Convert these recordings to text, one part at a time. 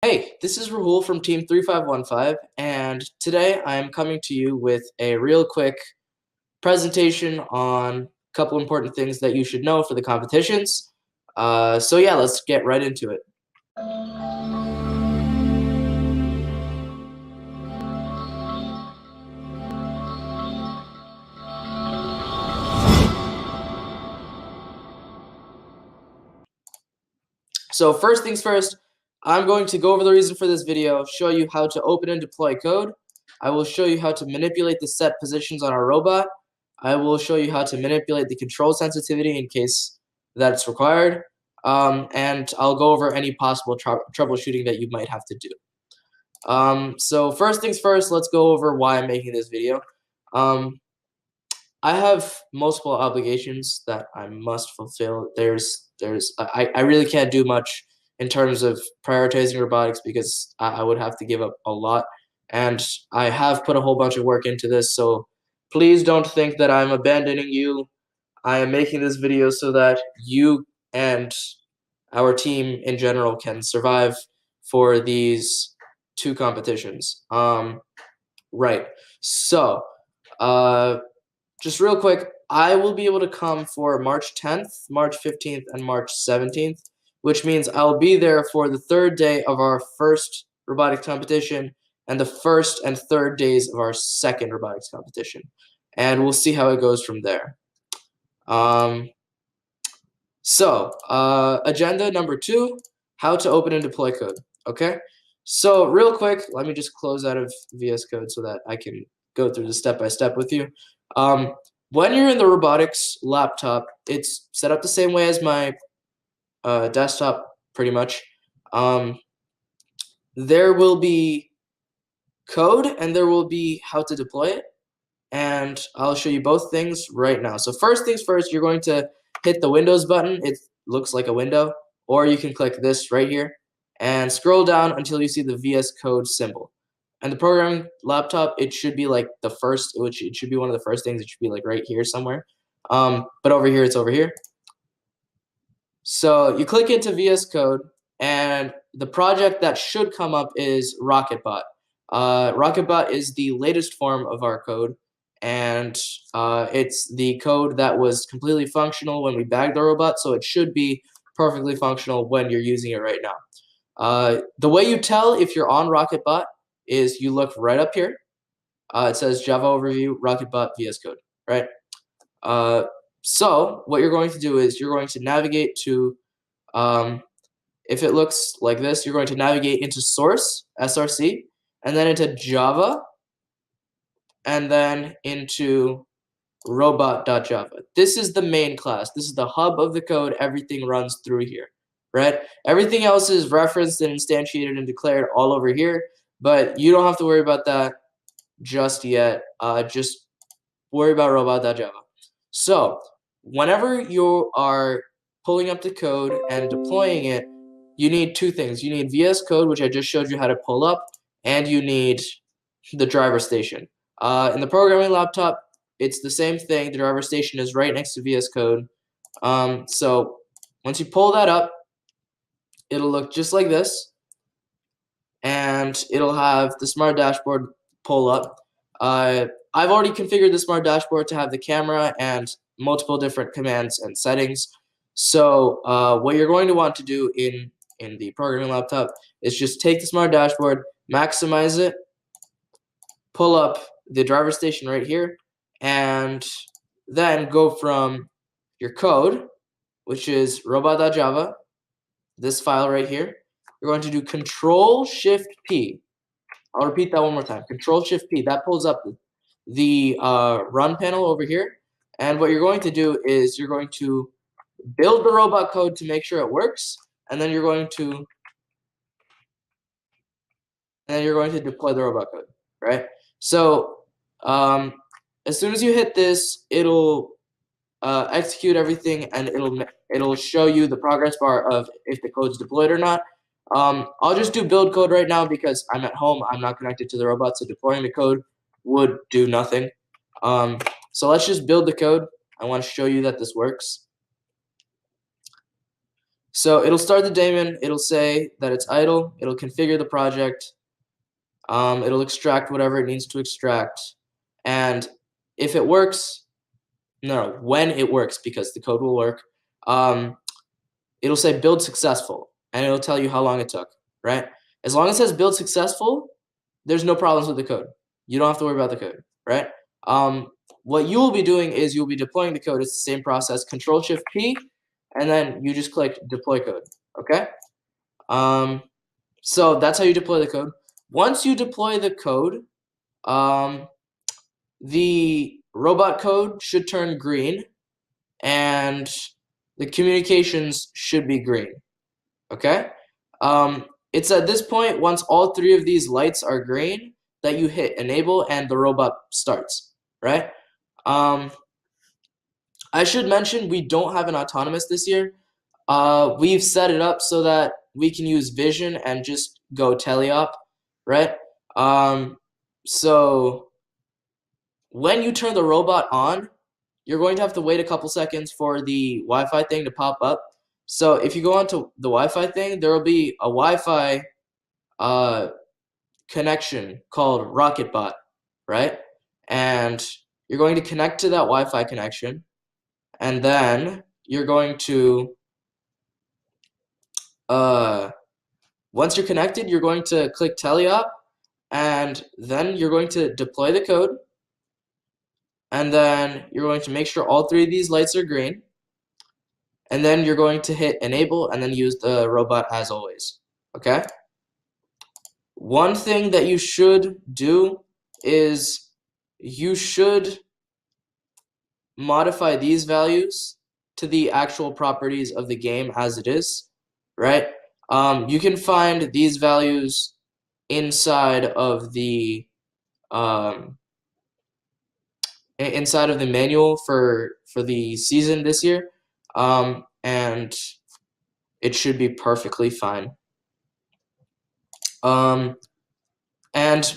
Hey, this is Rahul from Team 3515, and today I am coming to you with a real quick presentation on a couple important things that you should know for the competitions. So yeah, let's get right into it. So first things first, I'm going to go over the reason for this video, show you how to open and deploy code. I will show you how to manipulate the set positions on our robot. I will show you how to manipulate the control sensitivity in case that's required. And I'll go over any possible troubleshooting that you might have to do. So first things first, let's go over why I'm making this video. I have multiple obligations that I must fulfill. I really can't do much in terms of prioritizing robotics because I would have to give up a lot. And I have put a whole bunch of work into this, so please don't think that I'm abandoning you. I am making this video so that you and our team in general can survive for these two competitions. Right. So, just real quick, I will be able to come for March 10th, March 15th, and March 17th, which means I'll be there for the third day of our first robotics competition and the first and third days of our second robotics competition. And we'll see how it goes from there. Agenda number 2, how to open and deploy code. Okay, so real quick, let me just close out of VS Code so that I can go through the step-by-step with you. When you're in the robotics laptop, it's set up the same way as my desktop, pretty much. There will be code and there will be how to deploy it, and I'll show you both things right now. So first things first, you're going to hit the Windows button. It looks like a window, or you can click this right here and scroll down until you see the VS Code symbol. And the programming laptop, it should be like the first, it should be one of the first things. It should be like right here somewhere. But over here, it's over here. So you click into VS Code, and the project that should come up is RocketBot. RocketBot is the latest form of our code, and it's the code that was completely functional when we bagged the robot, so it should be perfectly functional when you're using it right now. The way you tell if you're on RocketBot is you look right up here. It says Java Overview, RocketBot, VS Code, right? So what you're going to do is you're going to navigate to, if it looks like this, you're going to navigate into source, SRC, and then into Java, and then into robot.java. This is the main class. This is the hub of the code. Everything runs through here, right? Everything else is referenced and instantiated and declared all over here, but you don't have to worry about that just yet. Just worry about robot.java. So whenever you are pulling up the code and deploying it, you need two things. You need VS Code, which I just showed you how to pull up, and you need the driver station. In the programming laptop, it's the same thing. The driver station is right next to VS Code. So once you pull that up, it'll look just like this, and it'll have the smart dashboard pull up. I've already configured the smart dashboard to have the camera and multiple different commands and settings. So what you're going to want to do in the programming laptop is just take the smart dashboard, maximize it, pull up the driver station right here, and then go from your code, which is robot.java, this file right here. You're going to do Control-Shift-P. I'll repeat that one more time. Control-Shift-P. That pulls up the run panel over here. And what you're going to do is you're going to build the robot code to make sure it works, and then you're going to deploy the robot code, right? So as soon as you hit this, it'll execute everything, and it'll show you the progress bar of if the code's deployed or not. I'll just do build code right now because I'm at home. I'm not connected to the robot, so deploying the code would do nothing. So let's just build the code. I want to show you that this works. So it'll start the daemon. It'll say that it's idle. It'll configure the project. It'll extract whatever it needs to extract. And if it works, no, when it works, because the code will work, it'll say build successful, and it'll tell you how long it took, right? As long as it says build successful, there's no problems with the code. You don't have to worry about the code, right? What you will be doing is you'll be deploying the code. It's the same process, Control-Shift-P, and then you just click deploy code, okay? So that's how you deploy the code. Once you deploy the code, the robot code should turn green, and the communications should be green, okay? It's at this point, once all three of these lights are green, that you hit enable and the robot starts, right? I should mention we don't have an autonomous this year. We've set it up so that we can use vision and just go teleop, right? So when you turn the robot on, you're going to have to wait a couple seconds for the Wi-Fi thing to pop up. So if you go onto the Wi-Fi thing, there will be a Wi-Fi connection called RocketBot, right? And you're going to connect to that Wi-Fi connection, and then you're going to, once you're connected, you're going to click teleop, and then you're going to deploy the code, and then you're going to make sure all three of these lights are green, and then you're going to hit enable and then use the robot as always, okay? One thing that you should do is you should modify these values to the actual properties of the game as it is, right? You can find these values inside of the manual for the season this year, and it should be perfectly fine. And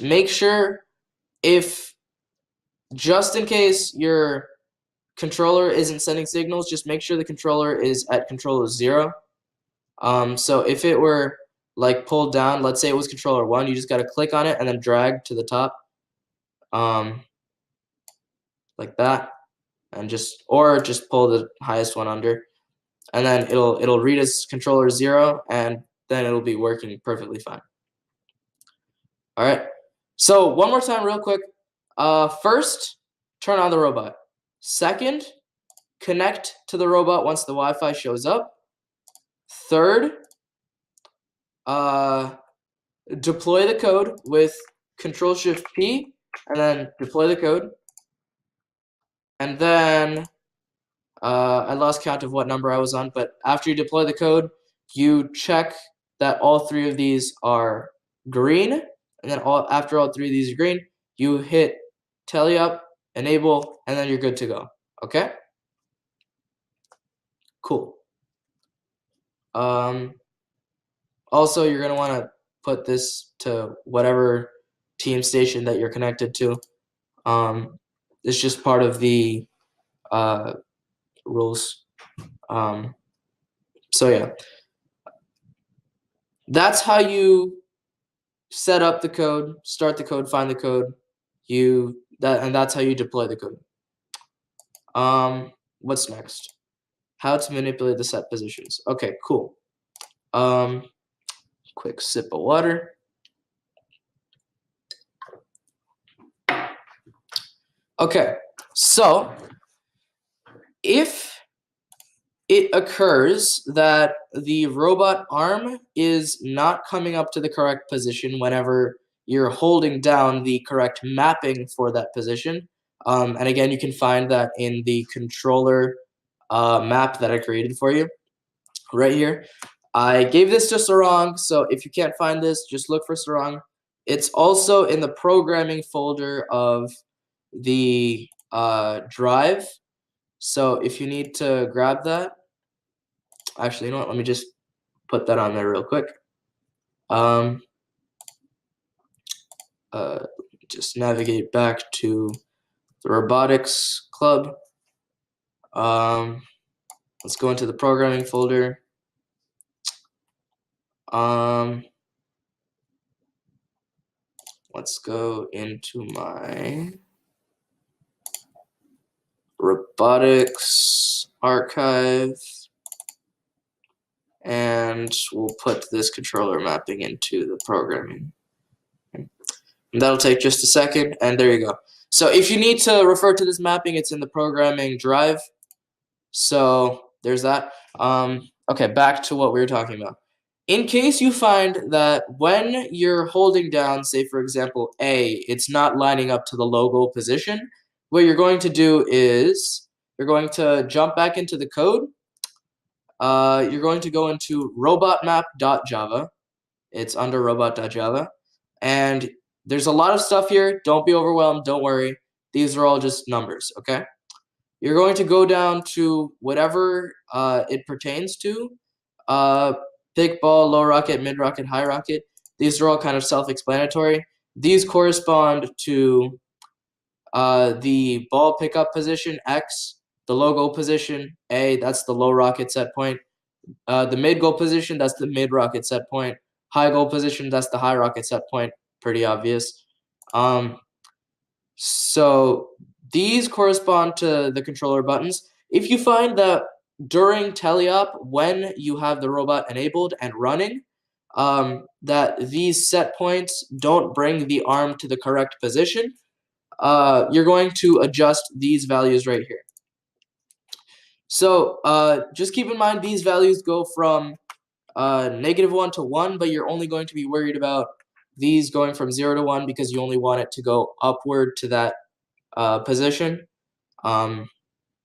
make sure, if just in case your controller isn't sending signals, just make sure the controller is at controller 0. So if it were like pulled down, let's say it was controller 1, you just got to click on it and then drag to the top, like that, and just pull the highest one under, and then it'll read as controller 0, and then it'll be working perfectly fine. All right. So one more time, real quick. First, turn on the robot. Second, connect to the robot once the Wi-Fi shows up. Third, deploy the code with Control-Shift-P, and then deploy the code. And then, I lost count of what number I was on, but after you deploy the code, you check that all three of these are green, and then after all three of these are green, you hit teleop, enable, and then you're good to go, okay? Cool. Also, you're going to want to put this to whatever team station that you're connected to. It's just part of the rules. So yeah, that's how you set up the code, start the code, find the code. And that's how you deploy the code. What's next? How to manipulate the set positions. Okay, cool. Quick sip of water. Okay, so if it occurs that the robot arm is not coming up to the correct position whenever you're holding down the correct mapping for that position, and again, you can find that in the controller map that I created for you right here. I gave this to Sarang, so if you can't find this, just look for Sarang. It's also in the programming folder of the drive, so if you need to grab that, actually, you know what, let me just put that on there real quick. Just navigate back to the Robotics Club. Let's go into the programming folder. Let's go into my robotics archive, and we'll put this controller mapping into the programming. And that'll take just a second, and there you go. So if you need to refer to this mapping, it's in the programming drive. So there's that. Okay, back to what we were talking about. In case you find that when you're holding down, say for example, A, it's not lining up to the logo position, what you're going to do is you're going to jump back into the code. You're going to go into robotmap.java. It's under robot.java. And there's a lot of stuff here. Don't be overwhelmed. Don't worry. These are all just numbers, okay? You're going to go down to whatever it pertains to. Big ball, low rocket, mid rocket, high rocket. These are all kind of self-explanatory. These correspond to the ball pickup position, X, the low goal position, A, that's the low rocket set point. The mid goal position, that's the mid rocket set point. High goal position, that's the high rocket set point. Pretty obvious. So these correspond to the controller buttons. If you find that during teleop, when you have the robot enabled and running, that these set points don't bring the arm to the correct position, you're going to adjust these values right here. So just keep in mind these values go from -1 to 1, but you're only going to be worried about these going from 0 to 1 because you only want it to go upward to that position.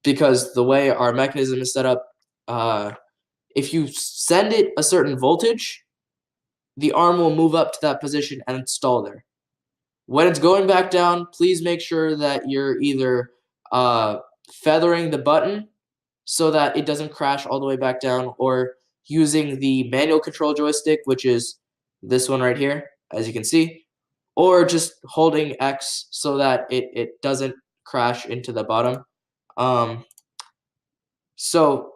Because the way our mechanism is set up, if you send it a certain voltage, the arm will move up to that position and install there. When it's going back down, please make sure that you're either feathering the button so that it doesn't crash all the way back down, or using the manual control joystick, which is this one right here, as you can see, or just holding X so that it doesn't crash into the bottom. So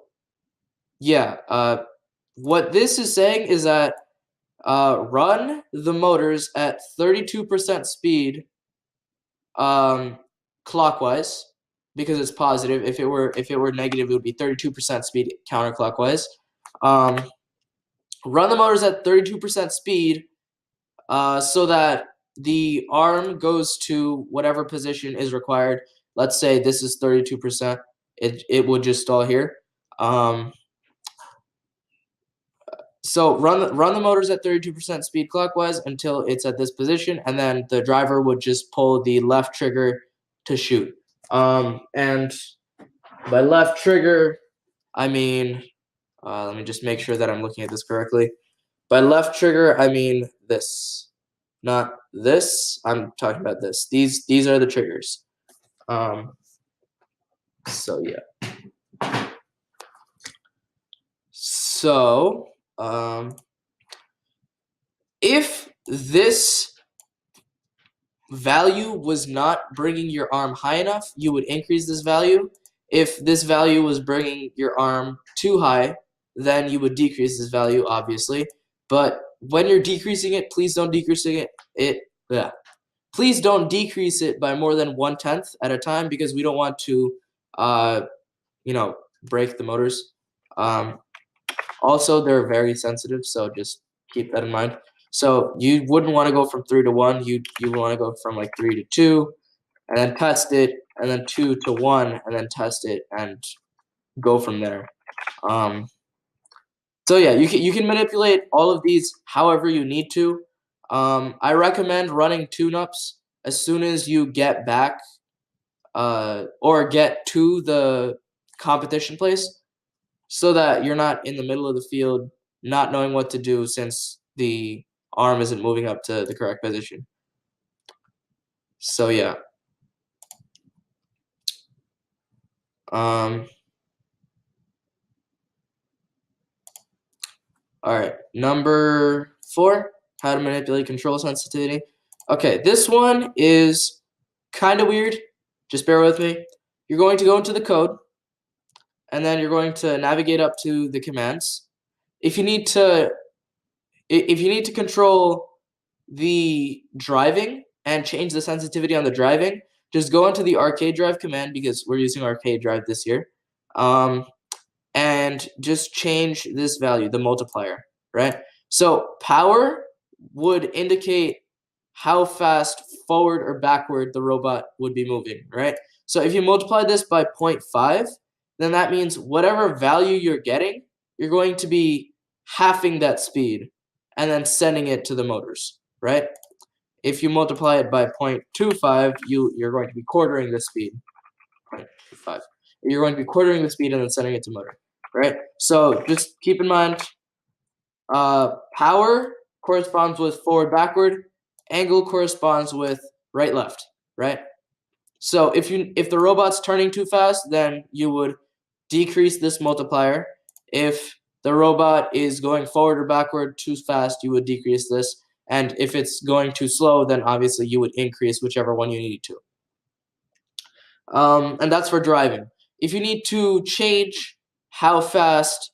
yeah, what this is saying is that run the motors at 32% speed clockwise, because it's positive. If it were negative, it would be 32% speed counterclockwise. Run the motors at 32% speed so that the arm goes to whatever position is required. Let's say this is 32%. It would just stall here. So run the motors at 32% speed clockwise until it's at this position, and then the driver would just pull the left trigger to shoot. And by left trigger, I mean, let me just make sure that I'm looking at this correctly. By left trigger, I mean this, not this. I'm talking about this. These are the triggers. So yeah. So if this value was not bringing your arm high enough, you would increase this value. If this value was bringing your arm too high, then you would decrease this value, obviously. But when you're decreasing it, please don't decrease it. Please don't decrease it by more than 1/10 at a time, because we don't want to, break the motors. Also, they're very sensitive, so just keep that in mind. So you wouldn't want to go from 3 to 1. You want to go from like 3 to 2, and then test it, and then 2 to 1, and then test it, and go from there. So yeah, you can manipulate all of these however you need to. I recommend running tune-ups as soon as you get back or get to the competition place, so that you're not in the middle of the field not knowing what to do since the arm isn't moving up to the correct position. So yeah. All right, number 4, how to manipulate control sensitivity. Okay, this one is kind of weird. Just bear with me. You're going to go into the code, and then you're going to navigate up to the commands. If you need to if you need to control the driving and change the sensitivity on the driving, just go into the arcade drive command, because we're using arcade drive this year, and just change this value, the multiplier, right? So power would indicate how fast forward or backward the robot would be moving, right? So if you multiply this by 0.5, then that means whatever value you're getting, you're going to be halving that speed and then sending it to the motors, right? If you multiply it by 0.25, you're going to be quartering the speed. 0.25. You're going to be quartering the speed and then sending it to motor, right? So just keep in mind, power corresponds with forward backward, angle corresponds with right left, right? So if the robot's turning too fast, then you would decrease this multiplier. If the robot is going forward or backward too fast, you would decrease this. And if it's going too slow, then obviously you would increase whichever one you need to. And that's for driving. If you need to change how fast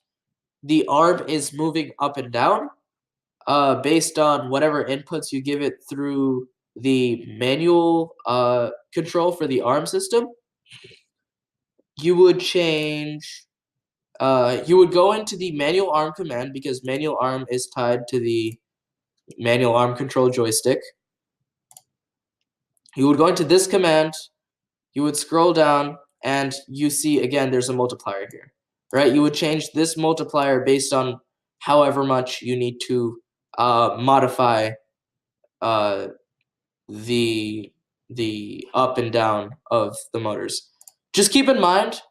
the arm is moving up and down, based on whatever inputs you give it through the manual control for the arm system, you would change, you would go into the manual arm command, because manual arm is tied to the manual arm control joystick. You would go into this command, you would scroll down, and you see again there's a multiplier here, right? You would change this multiplier based on however much you need to modify the up and down of the motors. Just keep in mind,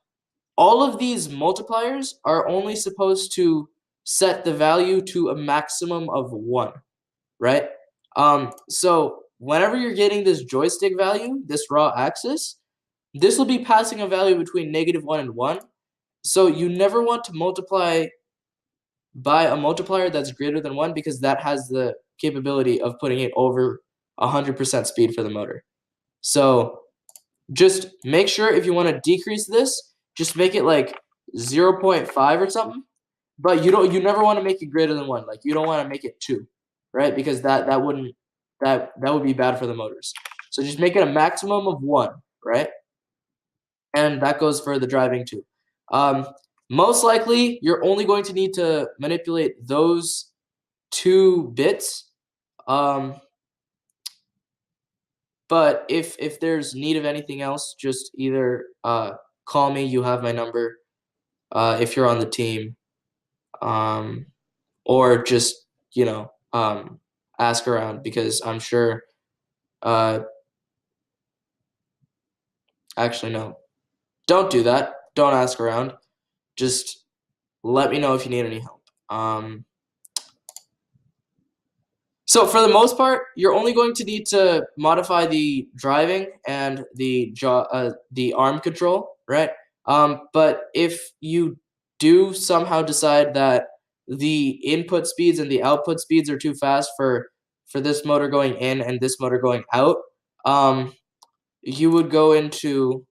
all of these multipliers are only supposed to set the value to a maximum of 1, right? So whenever you're getting this joystick value, this raw axis, this will be passing a value between -1 and 1. So you never want to multiply by a multiplier that's greater than 1, because that has the capability of putting it over 100% speed for the motor. So just make sure, if you want to decrease this, just make it like 0.5 or something. But you never want to make it greater than 1. Like, you don't want to make it 2, right? Because that would be bad for the motors. So just make it a maximum of 1, right? And that goes for the driving too. Most likely, you're only going to need to manipulate those 2 bits. But if there's need of anything else, just either call me. You have my number if you're on the team, or just ask around, because I'm sure. Actually, no. Don't do that. Don't ask around. Just let me know if you need any help. So for the most part, you're only going to need to modify the driving and the arm control, right? But if you do somehow decide that the input speeds and the output speeds are too fast for this motor going in and this motor going out, you would go into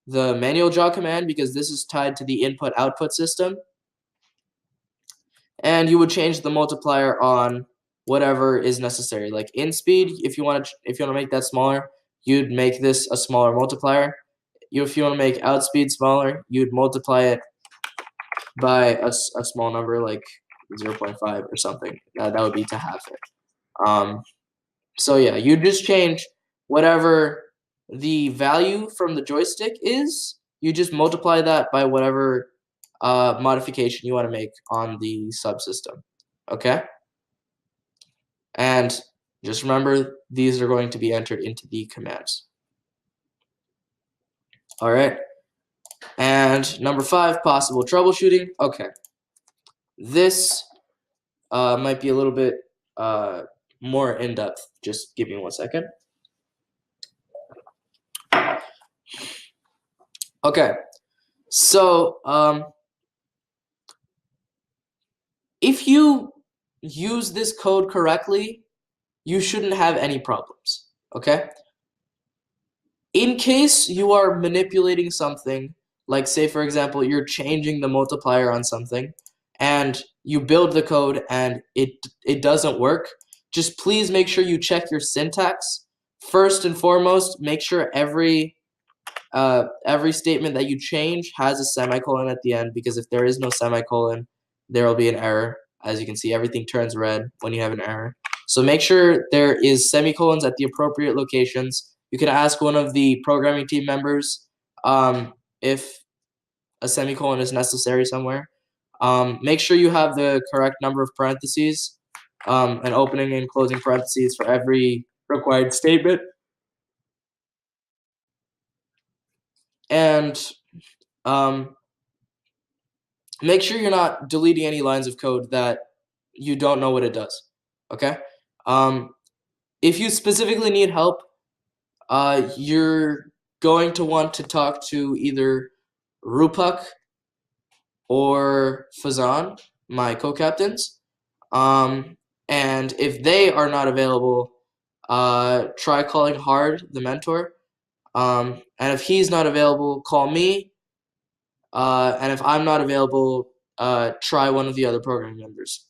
the manual jaw command, because this is tied to the input-output system, and you would change the multiplier on whatever is necessary. Like in speed, if you want to make that smaller, you'd make this a smaller multiplier. If you want to make outspeed smaller, you'd multiply it by a small number, like 0.5 or something. That would be to half it. So yeah, you just change whatever the value from the joystick is. You just multiply that by whatever modification you want to make on the subsystem. Okay? And just remember, these are going to be entered into the commands. All right. And number 5, possible troubleshooting. Okay. This might be a little bit more in-depth. Just give me 1 second. Okay. So if you use this code correctly, you shouldn't have any problems. Okay? In case you are manipulating something, like say for example, you're changing the multiplier on something, and you build the code and it doesn't work, just please make sure you check your syntax. First and foremost, make sure every statement that you change has a semicolon at the end, because if there is no semicolon, there will be an error. As you can see, everything turns red when you have an error. So make sure there is semicolons at the appropriate locations. You can ask one of the programming team members if a semicolon is necessary somewhere. Make sure you have the correct number of parentheses, and opening and closing parentheses for every required statement. And make sure you're not deleting any lines of code that you don't know what it does, okay? If you specifically need help, you're going to want to talk to either Rupak or Fazan, my co-captains. And if they are not available, try calling Hard, the mentor. And if he's not available, call me. And if I'm not available, try one of the other programming members.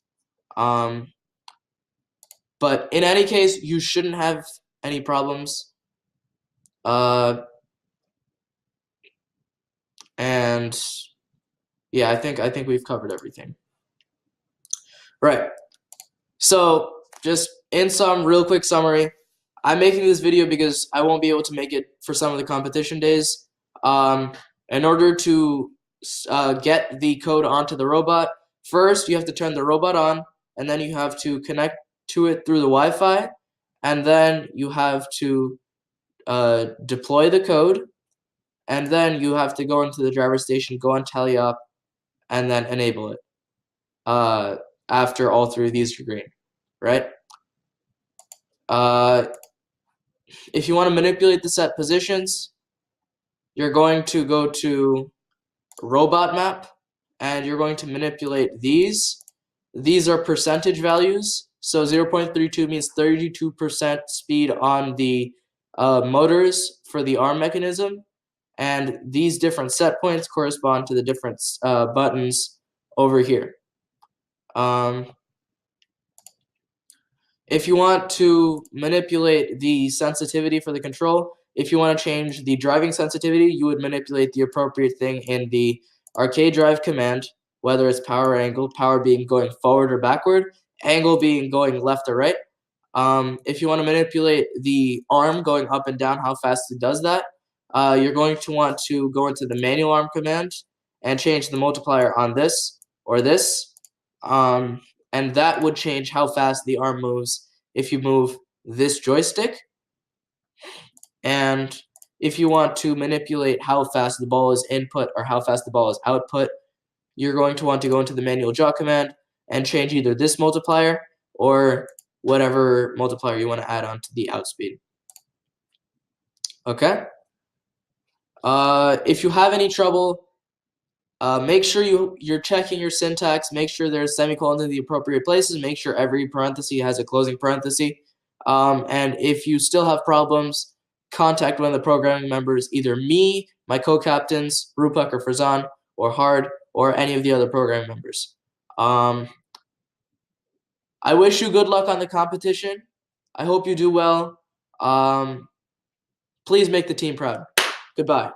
But in any case, you shouldn't have any problems. And yeah, I think we've covered everything. Right. So just in some real quick summary, I'm making this video because I won't be able to make it for some of the competition days. In order to get the code onto the robot, first you have to turn the robot on, and then you have to connect to it through the Wi-Fi, and then you have to deploy the code, and then you have to go into the driver station, go on teleop, and then enable it after all three of these are green, right? If you want to manipulate the set positions, you're going to go to robot map, and you're going to manipulate these. These are percentage values. So 0.32 means 32% speed on the motors for the arm mechanism. And these different set points correspond to the different buttons over here. If you want to manipulate the sensitivity for the control, if you want to change the driving sensitivity, you would manipulate the appropriate thing in the arcade drive command, whether it's power or angle, power being going forward or backward, angle being going left or right. If you want to manipulate the arm going up and down, how fast it does that, you're going to want to go into the manual arm command and change the multiplier on this or this. And that would change how fast the arm moves if you move this joystick. And if you want to manipulate how fast the ball is input or how fast the ball is output, you're going to want to go into the manual jog command and change either this multiplier or whatever multiplier you want to add on to the outspeed. Okay? If you have any trouble, make sure you're checking your syntax. Make sure there's semicolons in the appropriate places. Make sure every parenthesis has a closing parenthesis. And if you still have problems, contact one of the programming members, either me, my co-captains, Rupak or Farzan, or Hard, or any of the other programming members. I wish you good luck on the competition. I hope you do well. Please make the team proud. Goodbye.